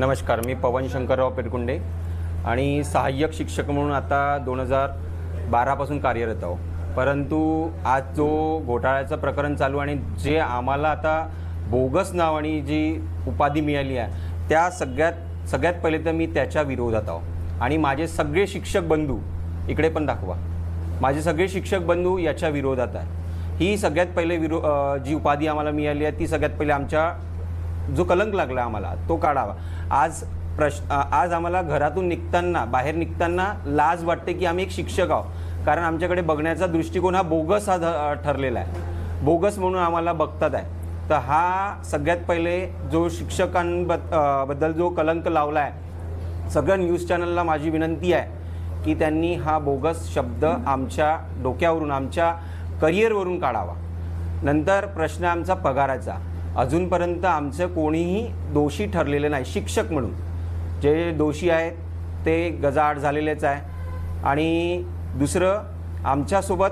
नमस्कार, मी पवन शंकरराव पेरकुंडे आणि सहाय्यक शिक्षक म्हणून आता 2012 पासून कार्यरत आहो। परंतु आज जो घोटाळ्याचं प्रकरण चालू आणि जे आम्हाला आता बोगस नाव आणि जी उपाधी मिळाली आहे त्या सगळ्यात पहिले तर मी त्याच्या विरोधात आहो। आणि माझे सगळे शिक्षक बंधू इकडे पण दाखवा, माझे सगळे शिक्षक बंधू याच्या विरोधात आहे। ही सगळ्यात पहिले जी उपाधी आम्हाला मिळाली आहे ती सगळ्यात पहिले आमच्या जो कलंक लागला आम्हाला तो काढावा। आज आम्हाला घरातून निघताना बाहेर निघताना लाज वाटते की आम्ही एक शिक्षक आहोत, कारण आमच्याकडे बघण्याचा दृष्टिकोन हा बोगस ठरलेला आहे। बोगस म्हणून आम्हाला बघतात आहे। तर हा सगळ्यात पहिले जो शिक्षकांबद्दल जो कलंक लावला आहे, सगळ्या न्यूज चॅनलला माझी विनंती आहे की त्यांनी हा बोगस शब्द आमच्या डोक्यावरून आमच्या करिअरवरून काढावा। नंतर प्रश्न आमचा पगाराचा, अजूनपर्यंत आमचं कोणीही दोषी ठरलेले नाही। शिक्षक म्हणून जे दोषी आहेत ते गजाआड झालेलेच आहे। आणि दुसरं, आमच्यासोबत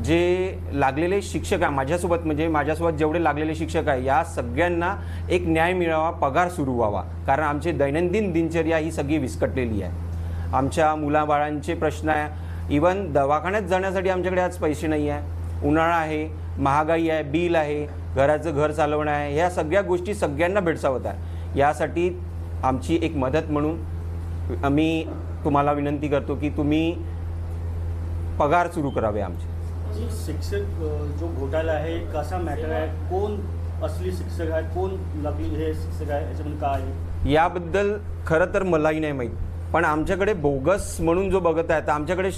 जे लागलेले शिक्षक आहे, माझ्यासोबत जेवढे लागलेले शिक्षक आहे या सगळ्यांना एक न्याय मिळावा, पगार सुरू व्हावा, कारण आमची दैनंदिन दिनचर्या ही सगळी विस्कटलेली आहे। आमच्या मुलाबाळांचे प्रश्न आहे, इवन दवाखान्यात जाण्यासाठी आमच्याकडे आज पैसे नाही आहे। उन्हाळा आहे, महागाई आहे, बिल आहे, घराचं घर चालवणं आहे, ह्या सगळ्या गोष्टी सगळ्यांना भेडसावत आहे। यासाठी आमची एक मदत म्हणून मी तुम्हाला विनंती करतो की तुम्ही पगार सुरू करावे आमचे। जी शिक्षक जो घोटाळा आहे कसा मॅटर आहे, कोण असली शिक्षक आहे, कोण नकली हे शिक्षक आहे, याच्यामध्ये काय आहे याबद्दल खरं तर मलाही नाही माहीत। पण आमच्याकडे बोगस म्हणून जो बघत आहे तर आमच्याकडे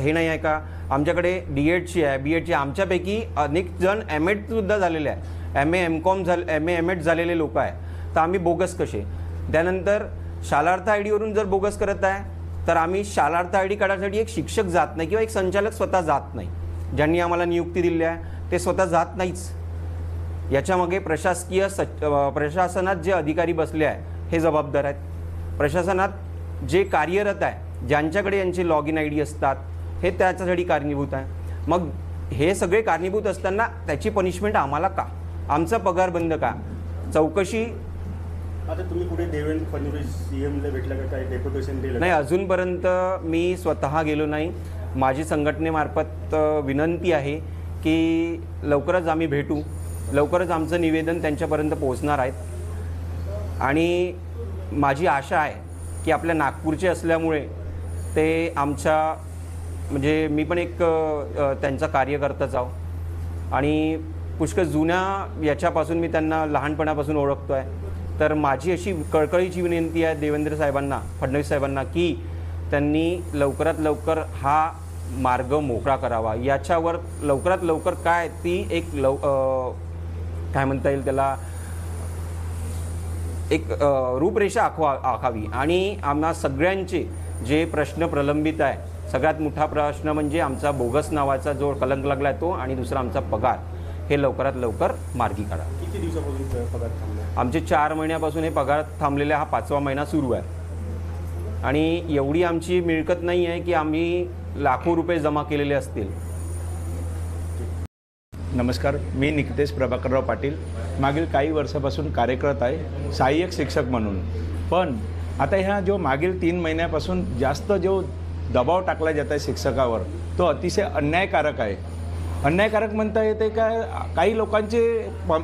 हे नाही आहे का, आमच्याकडे DEDची आहे, BEdची, आमच्यापैकी अनेक जण MAdसुद्धा झालेले आहे, MA MCom MA MAd झालेले लोक आहे। तर आम्ही बोगस कसे? त्यानंतर शालार्थ ID वरून जर बोगस करत आहे तर आम्ही शालार्थ ID काढण्यासाठी एक शिक्षक जात नाही किंवा एक संचालक स्वतः जात नाही। ज्यांनी आम्हाला नियुक्ती दिली आहे ते स्वतः जात नाहीच। याच्यामागे प्रशासनात जे अधिकारी बसले आहे हे जबाबदार आहेत। प्रशासनात जे कार्यरत आहे, ज्यांच्याकडे यांचे लॉग इन ID असतात, हे त्याच्यासाठी कारणीभूत आहे। मग हे सगळे कारणीभूत असताना त्याची पनिशमेंट आम्हाला का? आमचा पगार बंद का? चौकशी आता तुम्ही कुठे देवेंद्र फडणवीस CMला भेटला का, काय डेप्युटेशन दिलं? नाही, अजूनपर्यंत मी स्वतः गेलो नाही। माझी संघटनेमार्फत विनंती आहे की लवकरच आम्ही भेटू, लवकरच आमचं निवेदन त्यांच्यापर्यंत पोहोचणार आहेत। आणि माझी आशा आहे की आपल्या नागपूरचे असल्यामुळे ते आमच्या म्हणजे मी पण एक त्यांचा कार्यकर्ताच आहो आणि पुष्कळ जुन्या याच्यापासून मी त्यांना लहानपणापासून ओळखतो आहे। तर माझी अशी कळकळीची विनंती आहे देवेंद्र साहेबांना, फडणवीस साहेबांना, की त्यांनी लवकरात लवकर हा मार्ग मोकळा करावा। याच्यावर लवकरात लवकर काय ती एक काय म्हणता येईल त्याला, एक रूपरेषा आखावी। आणि आम्हा सगळ्यांचे जे प्रश्न प्रलंबित आहे, सगळ्यात मोठा प्रश्न म्हणजे आमचा बोगस नावाचा जो कलंक लागला आहे तो, आणि दुसरा आमचा पगार, हे लवकरात लवकर मार्गी काढा। किती दिवसापासून पगार थांबला? आमचे 4 महिन्यापासून हे पगार थांबलेले, हा 5वा महिना सुरू आहे। आणि एवढी आमची मिळकत नाही आहे की आम्ही लाखो रुपये जमा केलेले असतील। नमस्कार, मी निकितेश प्रभाकरराव पाटील मागील काही वर्षापासून कार्यरत आहे सहाय्यक शिक्षक म्हणून। पण आता ह्या जो मागील 3 महिन्यापासून जास्त जो दबाव टाकला जात आहे शिक्षकावर, तो अतिशय अन्यायकारक आहे। अन्यायकारक म्हणता येते का, काही लोकांचे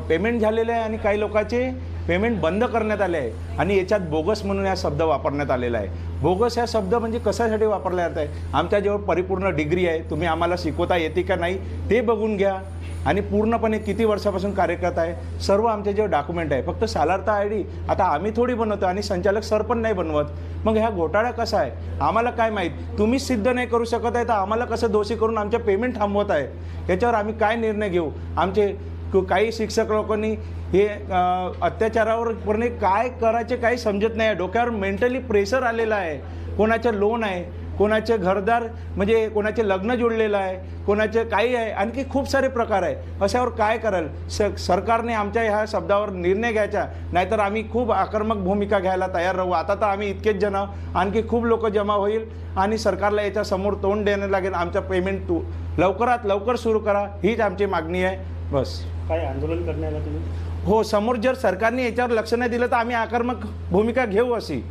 पेमेंट झालेले आहे आणि काही लोकांचे पेमेंट बंद करण्यात आले आहे, आणि याच्यात बोगस म्हणून हा शब्द वापरण्यात आलेला आहे। बोगस हा शब्द म्हणजे कशासाठी वापरला जात आहे? आमच्याजवळ परिपूर्ण डिग्री आहे, तुम्ही आम्हाला शिकवता येते का नाही ते बघून घ्या, आणि पूर्णपणे किती वर्षापासून कार्यरत आहे, सर्व आमच्याजवळ डॉक्युमेंट आहे। फक्त शालार्थ ID आता आम्ही थोडी बनवतो आणि संचालक सर पण नाही बनवत। मग ह्या घोटाळा कसा आहे आम्हाला काय माहीत? तुम्हीच सिद्ध नाही करू शकत आहे तर आम्हाला कसं दोषी करून आमच्या पेमेंट थांबवत आहे? याच्यावर आम्ही काय निर्णय घेऊ? आमचे काही शिक्षक लोकांनी हे अत्याचारावर पूर्ण काय करायचे काही समजत नाही आहे। डोक्यावर मेंटली प्रेशर आलेलं आहे। कोणाचं लोन आहे, कोणाचे घरदार म्हणजे कोणाचे लग्न जुळलेलं आहे, कोणाचे काही आहे, आणखी खूप सारे प्रकार आहे। अशावर काय कराल? सरकारने आमच्या ह्या शब्दावर निर्णय घ्यायचा, नाहीतर आम्ही खूप आक्रमक भूमिका घ्यायला तयार राहू। आता तर आम्ही इतकेच जण, आणखी खूप लोक जमा होईल आणि सरकारला याच्या समोर तोंड देणं लागेल। आमचं पेमेंट लवकरात लवकर सुरू करा, हीच आमची मागणी आहे। बस। काय आंदोलन करण्याला तुम्ही? हो, समोर जर सरकारने याच्यावर लक्ष नाही दिलं तर आम्ही आक्रमक भूमिका घेऊ अशी,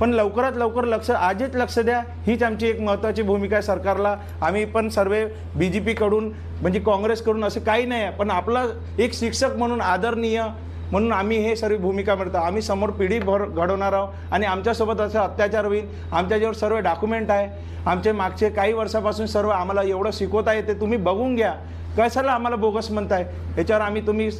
पण लवकरात लवकर आजच लक्ष द्या, हीच आमची एक महत्त्वाची भूमिका आहे सरकारला. आम्ही पण सर्व BJP कडून म्हणजे काँग्रेसकडून असं काही नाही आहे, पण आपला एक शिक्षक म्हणून आदरणीय म्हणून आम्ही हे सर्व भूमिका मिळतो. आम्ही समोर पिढी घडवणार आहोत आणि आमच्यासोबत असं अत्याचार होईल. आमच्याजवळ सर्व डॉक्युमेंट आहे, आमचे मागचे काही वर्षापासून सर्व आम्हाला एवढं शिकवता येते, तुम्ही बघून घ्या. कशाला आम्हाला बोगस म्हणताय? याच्यावर आम्ही तुम्ही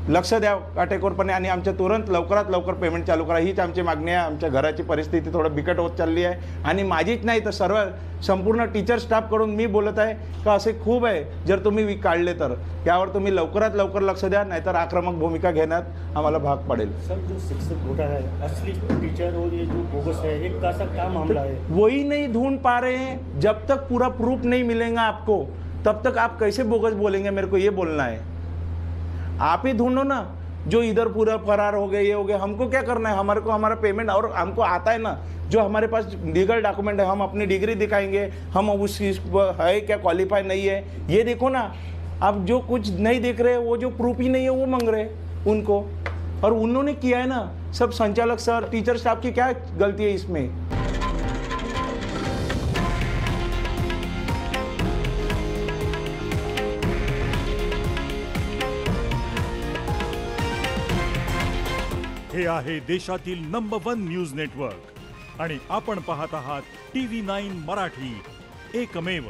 लक्ष द्या काटेकोरपणे आणि आमच्या तुरंत लवकरात लवकर पेमेंट चालू करा, हीच आमची मागणी आहे. आमच्या घराची परिस्थिती थोडं बिकट होत चालली आहे आणि माझीच नाही तर संपूर्ण टीचर स्टाफकडून मी बोलत आहे का असे खूप आहे. जर तुम्ही काढले तर यावर तुम्ही लवकरात लवकर लक्ष द्या, नाहीतर आक्रमक भूमिका घेण्यात आम्हाला भाग पडेल. सर, जो शिक्षक घोटाला है, असली टीचर और ये जो बोगस है, ये कैसा क्या मामला है? वही नहीं ढूंढ पा रहे हैं. जब तक पूरा प्रूफ नहीं मिलेगा आपको, तब तक आप कैसे बोगस बोलेंगे? मेरे को ये बोलना है. आप ही ढूंढो ना, जो इधर पूरा फरार हो गए, ये हो गए. हमको क्या करना है? हमारे को हमारा पेमेंट, और हमको आता है ना, जो हमारे पास लीगल डॉक्यूमेंट है, हम अपनी डिग्री दिखाएंगे, हम उस चीज़ है क्या क्वालिफाई नहीं है, ये देखो ना. अब जो कुछ नहीं देख रहे, वो जो प्रूफ ही नहीं है वो मांग रहे उनको, और उन्होंने किया है ना. सब संचालक सर, टीचर स्टाफ की क्या गलती है इसमें? हे आहे देशातील नंबर 1 न्यूज नेटवर्क आणि आपण पाहत आहात TV9 मराठी, एकमेव.